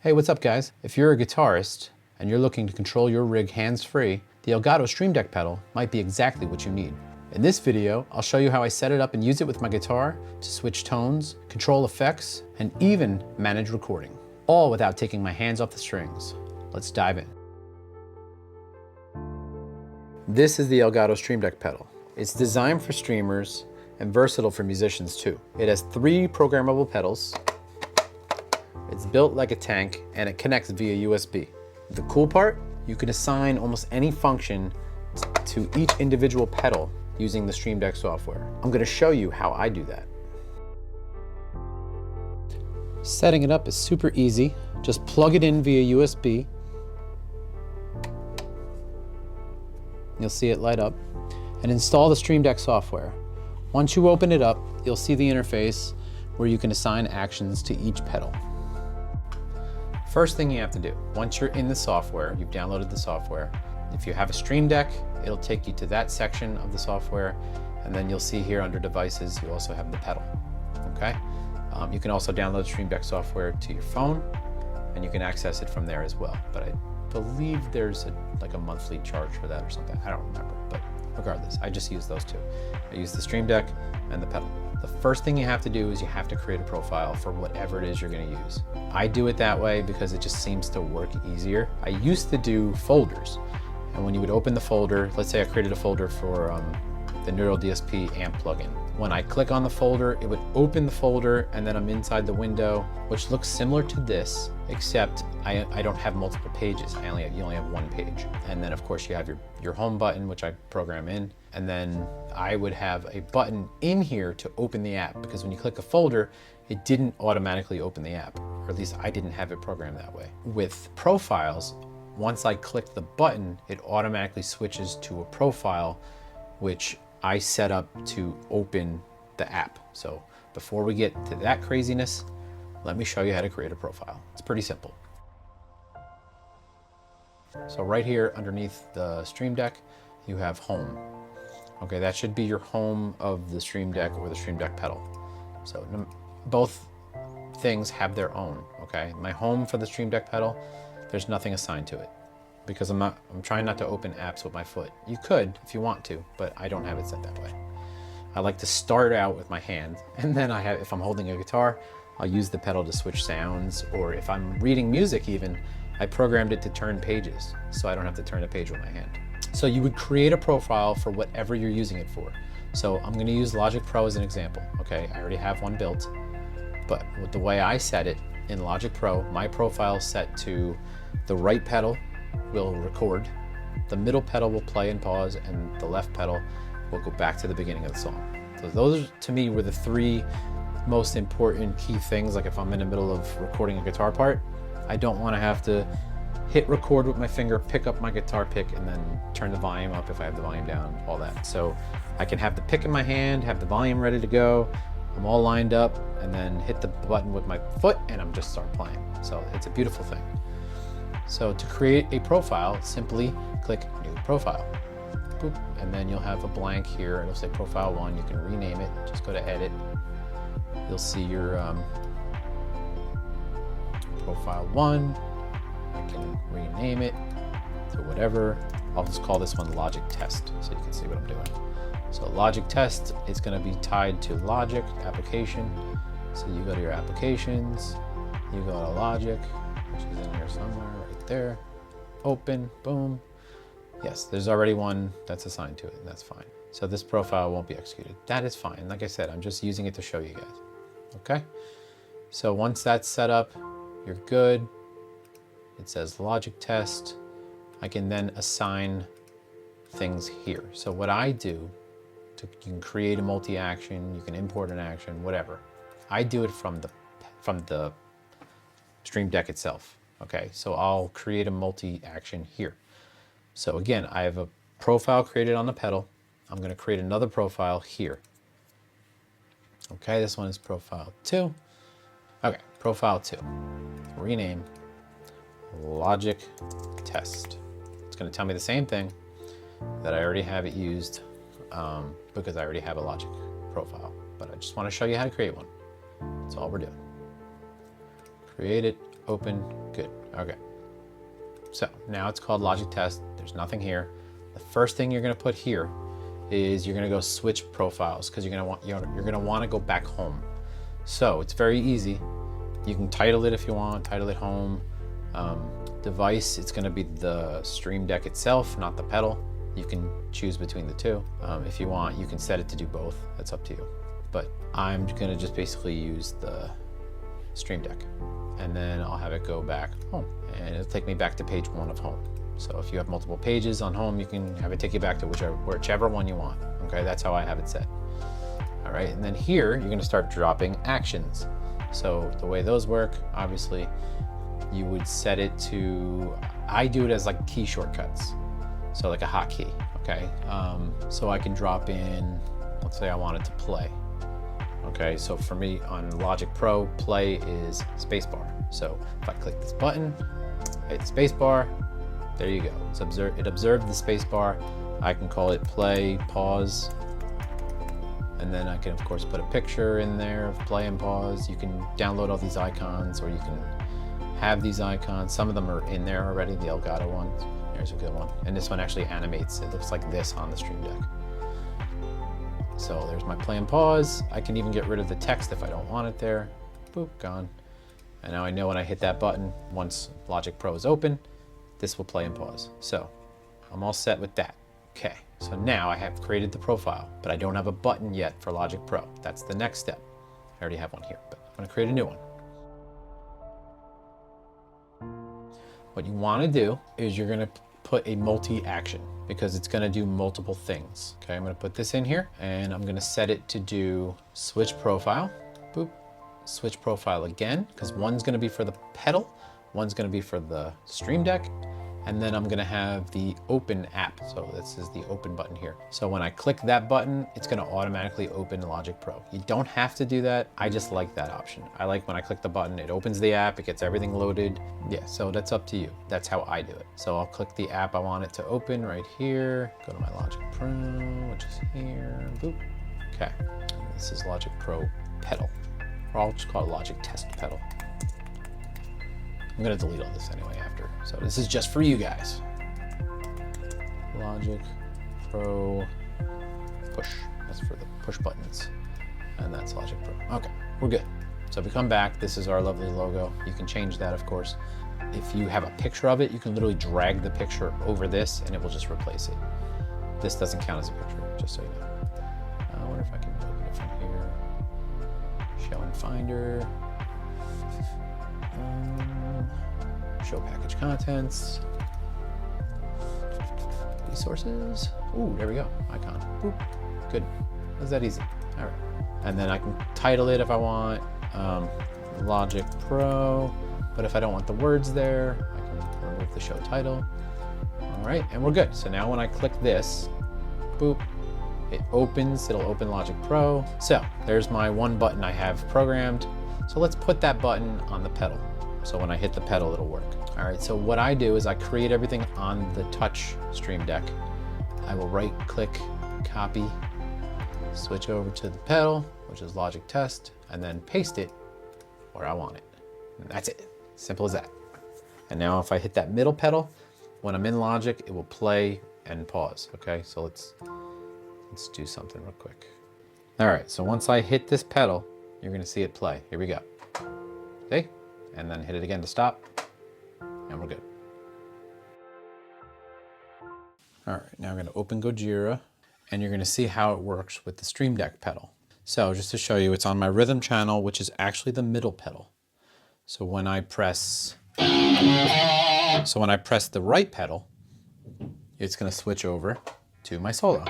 Hey, what's up guys? If you're a guitarist and you're looking to control your rig hands-free, the Elgato Stream Deck Pedal might be exactly what you need. In this video, I'll show you how I set it up and use it with my guitar to switch tones, control effects, and even manage recording, all without taking my hands off the strings. Let's dive in. This is the Elgato Stream Deck Pedal. It's designed for streamers and versatile for musicians too. It has 3 programmable pedals. It's built like a tank and it connects via USB. The cool part, you can assign almost any function to each individual pedal using the Stream Deck software. I'm going to show you how I do that. Setting it up is super easy. Just plug it in via USB. You'll see it light up, and install the Stream Deck software. Once you open it up, you'll see the interface where you can assign actions to each pedal. First thing you have to do, once you're in the software, you've downloaded the software, if you have a Stream Deck, it'll take you to that section of the software, and then you'll see here under devices, you also have the pedal, okay? You can also download Stream Deck software to your phone, and you can access it from there as well. But I believe there's like a monthly charge for that or something. I don't remember, but regardless, I just use those two. I use the Stream Deck and the pedal. The first thing you have to do is you have to create a profile for whatever it is you're gonna use. I do it that way because it just seems to work easier. I used to do folders, and when you would open the folder, let's say I created a folder for the Neural DSP amp plugin. When I click on the folder, it would open the folder, and then I'm inside the window, which looks similar to this, except I don't have multiple pages. You only have one page. And then of course you have your home button, which I program in, and then I would have a button in here to open the app, because when you click a folder, it didn't automatically open the app, or at least I didn't have it programmed that way. With profiles, once I click the button, it automatically switches to a profile, which I set up to open the app. So before we get to that craziness, let me show you how to create a profile. It's pretty simple. So right here underneath the Stream Deck, you have home. Okay, that should be your home of the Stream Deck or the Stream Deck pedal. So both things have their own, okay? My home for the Stream Deck pedal, there's nothing assigned to it, because I'm trying not to open apps with my foot. You could if you want to, but I don't have it set that way. I like to start out with my hand, and then if I'm holding a guitar, I'll use the pedal to switch sounds, or if I'm reading music even, I programmed it to turn pages, so I don't have to turn a page with my hand. So you would create a profile for whatever you're using it for. So I'm gonna use Logic Pro as an example, okay? I already have one built, but with the way I set it in Logic Pro, my profile is set to the right pedal will record, the middle pedal will play and pause, and the left pedal will go back to the beginning of the song. So those, to me, were the 3 most important key things. Like if I'm in the middle of recording a guitar part, I don't want to have to hit record with my finger, pick up my guitar pick, and then turn the volume up if I have the volume down, all that. So I can have the pick in my hand, have the volume ready to go, I'm all lined up, and then hit the button with my foot, and I'm just start playing. So it's a beautiful thing. So to create a profile, simply click New Profile. Boop, and then you'll have a blank here. It'll say Profile 1. You can rename it. Just go to Edit. You'll see your Profile 1. I can rename it to whatever. I'll just call this one Logic Test, so you can see what I'm doing. So Logic Test is going to be tied to Logic Application. So you go to your Applications, you go to Logic, which is in here somewhere, right there. Open, boom. Yes, there's already one that's assigned to it, and that's fine. So this profile won't be executed. That is fine. Like I said, I'm just using it to show you guys. Okay? So once that's set up, you're good. It says Logic Test. I can then assign things here. So what I do, you can create a multi-action, you can import an action, whatever. I do it from the Stream Deck itself. Okay, so I'll create a multi-action here. So again, I have a profile created on the pedal. I'm going to create another profile here. Okay, this one is Profile 2. Okay, Profile 2. Rename Logic Test. It's going to tell me the same thing that I already have it used because I already have a Logic profile. But I just want to show you how to create one. That's all we're doing. Create it, open, good, okay. So now it's called Logic Test. There's nothing here. The first thing you're gonna put here is you're gonna go switch profiles because you're gonna want to go back home. So it's very easy. You can title it if you want, title it home. Device, it's gonna be the Stream Deck itself, not the pedal. You can choose between the two. If you want, you can set it to do both. That's up to you. But I'm gonna just basically use the Stream Deck, and then I'll have it go back home, and it'll take me back to page 1 of home. So if you have multiple pages on home, you can have it take you back to whichever one you want. Okay, that's how I have it set. All right, and then here you're gonna start dropping actions. So the way those work, obviously, you would set it to, I do it as like key shortcuts. So like a hotkey, okay? So I can drop in, let's say I want it to play. Okay, so for me on Logic Pro, play is spacebar. So if I click this button, hit spacebar, there you go. It observed the spacebar. I can call it play, pause, and then I can of course put a picture in there of play and pause. You can download all these icons, or you can have these icons. Some of them are in there already, the Elgato ones. Here's a good one. And this one actually animates. It looks like this on the Stream Deck. So there's my play and pause. I can even get rid of the text if I don't want it there. Boop, gone. And now I know when I hit that button, once Logic Pro is open, this will play and pause. So I'm all set with that. Okay, so now I have created the profile, but I don't have a button yet for Logic Pro. That's the next step. I already have one here, but I'm gonna create a new one. What you wanna do is you're gonna put a multi-action because it's gonna do multiple things. Okay, I'm gonna put this in here and I'm gonna set it to do switch profile. Boop, switch profile again, because one's gonna be for the pedal, one's gonna be for the Stream Deck, and then I'm gonna have the open app. So this is the open button here. So when I click that button, it's gonna automatically open Logic Pro. You don't have to do that. I just like that option. I like when I click the button, it opens the app, it gets everything loaded. Yeah, so that's up to you. That's how I do it. So I'll click the app I want it to open right here. Go to my Logic Pro, which is here, boop. Okay, this is Logic Pro Pedal. Or I'll just call it Logic Test Pedal. I'm gonna delete all this anyway after. So this is just for you guys. Logic Pro push. That's for the push buttons. And that's Logic Pro. Okay, we're good. So if we come back, this is our lovely logo. You can change that, of course. If you have a picture of it, you can literally drag the picture over this and it will just replace it. This doesn't count as a picture, just so you know. I wonder if I can open it from here. Show in Finder. Show package contents. Resources. Ooh, there we go. Icon. Boop. Good. That's that easy. All right. And then I can title it if I want. Logic Pro. But if I don't want the words there, I can remove the show title. All right, and we're good. So now when I click this, boop, it opens. It'll open Logic Pro. So there's my one button I have programmed. So let's put that button on the pedal. So when I hit the pedal, it'll work. All right, so what I do is I create everything on the touch Stream Deck. I will right click, copy, switch over to the pedal, which is Logic Test, and then paste it where I want it. And that's it, simple as that. And now if I hit that middle pedal, when I'm in Logic, it will play and pause, okay? So let's do something real quick. All right, so once I hit this pedal, you're gonna see it play. Here we go. See? And then hit it again to stop, and we're good. All right, now I'm gonna open Gojira, and you're gonna see how it works with the Stream Deck pedal. So just to show you, it's on my rhythm channel, which is actually the middle pedal. So when I press the right pedal, it's gonna switch over to my solo.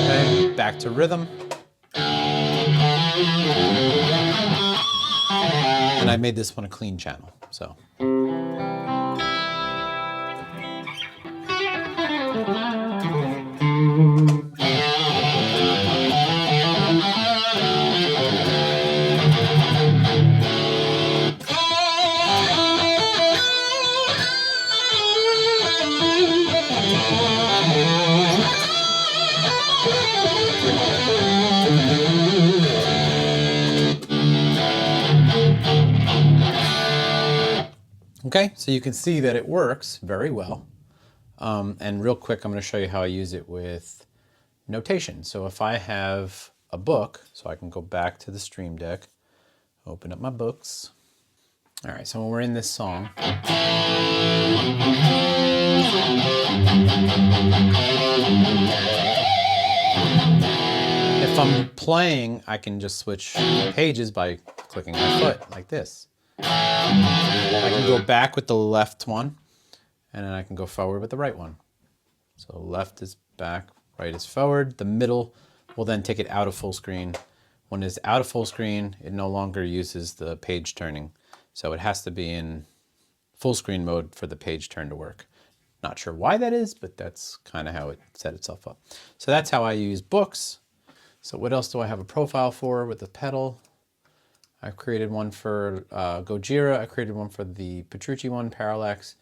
Okay, back to rhythm. And I made this one a clean channel, so. Okay, so you can see that it works very well. And real quick, I'm going to show you how I use it with notation. So if I have a book, so I can go back to the Stream Deck, open up my books. All right, so when we're in this song, if I'm playing, I can just switch pages by clicking my foot like this. I can go back with the left one, and then I can go forward with the right one. So left is back, right is forward. The middle will then take it out of full screen. When it's out of full screen, it no longer uses the page turning. So it has to be in full screen mode for the page turn to work. Not sure why that is, but that's kind of how it set itself up. So that's how I use books. So what else do I have a profile for with the pedal? I've created one for Gojira. I created one for the Petrucci one, Parallax,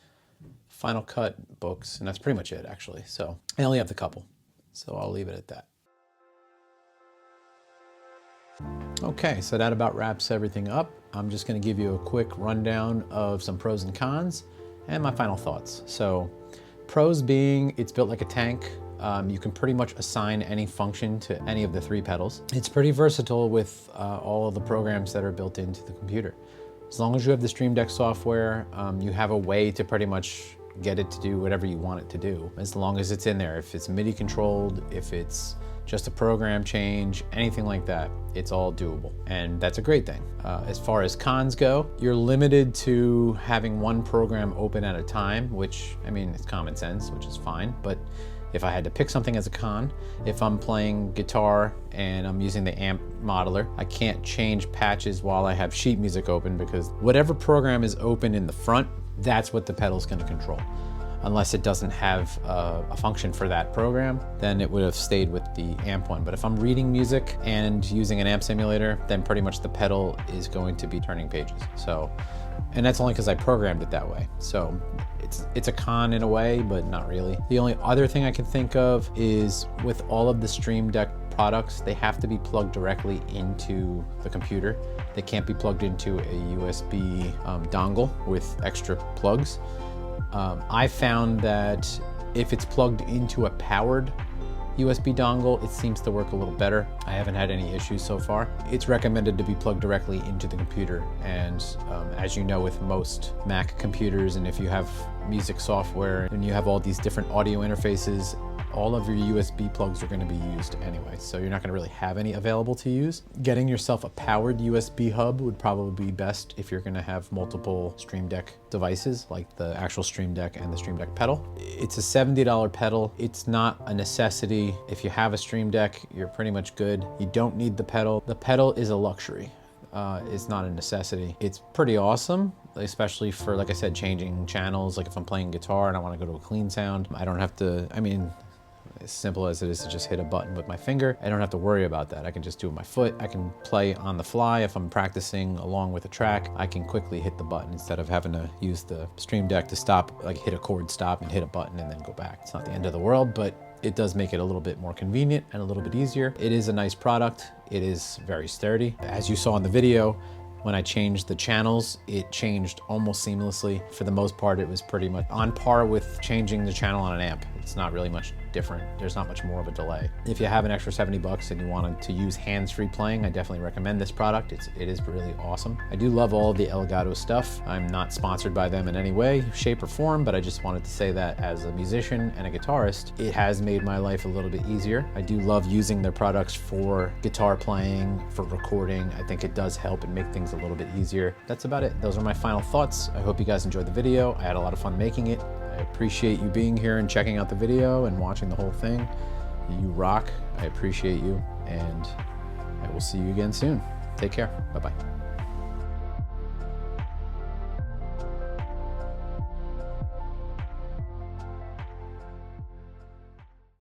Final Cut, books, and that's pretty much it actually. So I only have the couple, so I'll leave it at that. Okay, so that about wraps everything up. I'm just going to give you a quick rundown of some pros and cons and my final thoughts. So pros being it's built like a tank. You can pretty much assign any function to any of the 3 pedals. It's pretty versatile with all of the programs that are built into the computer. As long as you have the Stream Deck software, you have a way to pretty much get it to do whatever you want it to do, as long as it's in there. If it's MIDI controlled, if it's just a program change, anything like that, it's all doable. And that's a great thing. As far as cons go, you're limited to having one program open at a time, which, I mean, it's common sense, which is fine. But if I had to pick something as a con, if I'm playing guitar and I'm using the amp modeler, I can't change patches while I have sheet music open, because whatever program is open in the front, that's what the pedal's gonna control. Unless it doesn't have a function for that program, then it would have stayed with the amp one. But if I'm reading music and using an amp simulator, then pretty much the pedal is going to be turning pages. So, and that's only because I programmed it that way. So it's a con in a way, but not really. The only other thing I can think of is with all of the Stream Deck products, they have to be plugged directly into the computer. They can't be plugged into a USB dongle with extra plugs. I found that if it's plugged into a powered USB dongle, it seems to work a little better. I haven't had any issues so far. It's recommended to be plugged directly into the computer. And as you know, with most Mac computers, and if you have music software and you have all these different audio interfaces, all of your USB plugs are going to be used anyway, so you're not going to really have any available to use. Getting yourself a powered USB hub would probably be best if you're going to have multiple Stream Deck devices, like the actual Stream Deck and the Stream Deck pedal. It's a $70 pedal. It's not a necessity. If you have a Stream Deck, you're pretty much good. You don't need the pedal. The pedal is a luxury. It's not a necessity. It's pretty awesome, especially for, like I said, changing channels. Like if I'm playing guitar and I want to go to a clean sound, I don't have to, I mean, as simple as it is to just hit a button with my finger, I don't have to worry about that. I can just do it with my foot. I can play on the fly. If I'm practicing along with a track, I can quickly hit the button instead of having to use the Stream Deck to stop, like hit a chord stop and hit a button and then go back. It's not the end of the world, but it does make it a little bit more convenient and a little bit easier. It is a nice product. It is very sturdy. As you saw in the video, when I changed the channels, it changed almost seamlessly. For the most part, it was pretty much on par with changing the channel on an amp. It's not really much different. There's not much more of a delay. If you have an extra 70 bucks and you wanted to use hands-free playing, I definitely recommend this product. It is really awesome. I do love all of the Elgato stuff. I'm not sponsored by them in any way, shape, or form, but I just wanted to say that as a musician and a guitarist, it has made my life a little bit easier. I do love using their products for guitar playing, for recording. I think it does help and make things a little bit easier. That's about it. Those are my final thoughts. I hope you guys enjoyed the video. I had a lot of fun making it. I appreciate you being here and checking out the video and watching the whole thing. You rock. I appreciate you, and I will see you again soon. Take care. Bye-bye.